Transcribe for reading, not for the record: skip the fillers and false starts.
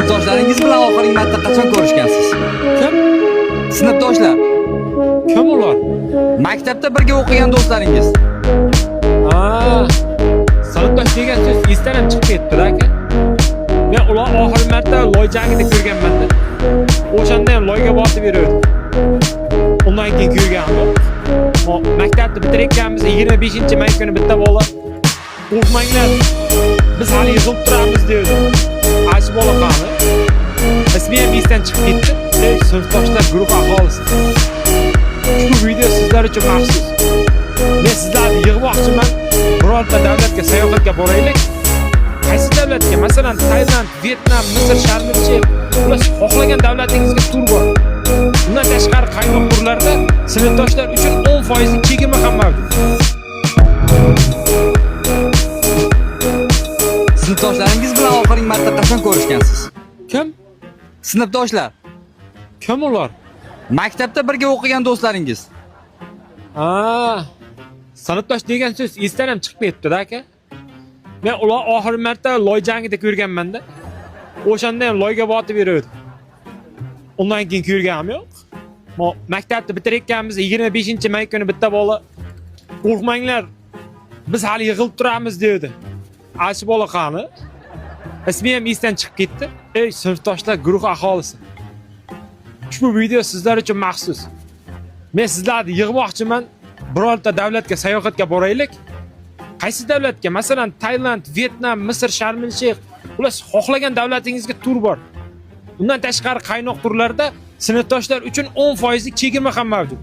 Sinfdoshlaringiz bilan oxirgi marta qachon ko'rishgansiz? Kim? Sinfdoshlar. Kim ular? Maktabda birga o'qigan do'stlaringiz. Sinfdosh degan so'z esdan ham chiqib ketdi aka. Men ular oxirgi marta loy jangida ko'rganman-da. O'shanda ham loyga botib yurardi. Undan keyin ko'rganman. Maktabni bitirganmiz 25-may kuni bitta bola qo'rqmanglar. Biz hali yig'ilib turamiz dedi. Ashi bola qani. Ismi ham esdan chiqib ketdi. Sinfdoshlar guruh aholisi. Bu video sizlar uchun maxsus. Men sizlarni yig'moqchiman. Birorta davlatga sayohatga boraylik. Qaysi davlatga? Masalan, Tailand, Vyetnam, Misr, Sharm-el-Sheikh. Ular xohlagan davlatingizga tur bor. Bundan tashqari qaynoq turlarda sinfdoshlar uchun 10% chegirma ham mavjud. Sinfdoshlaringiz bilan oxirgi marta qachon ko'rishgansiz? Kim? Sinfdoshlar. Kim ular? Maktabda birga o'qigan do'stlaringiz. Sinfdosh degan so'z esdan ham chiqib ketdi aka. Men ular oxirgi marta loy jangida ko'rganman-da. O'shanda ham loyga botib yurardi. Undan keyin ko'rganim yo'q. Maktabni bitirganmiz 25-may kuni bitta bola qo'rqmanglar. Biz hali yig'ilib turamiz dedi. Ashi bola qani. Ismi ham esdan chiqib ketdi. Sinfdoshlar guruh aholisi. Ushbu video sizlar uchun maxsus. Men sizlarni yig'moqchiman. Birorta davlatga sayohatga boraylik. Qaysi davlatga? Masalan, Tailand, Vyetnam, Misr, Sharm-el-Sheikh. Ular xohlagan davlatingizga tur bor. Undan tashqari qaynoq turlarda sinfdoshlar uchun 10% chegirma ham mavjud.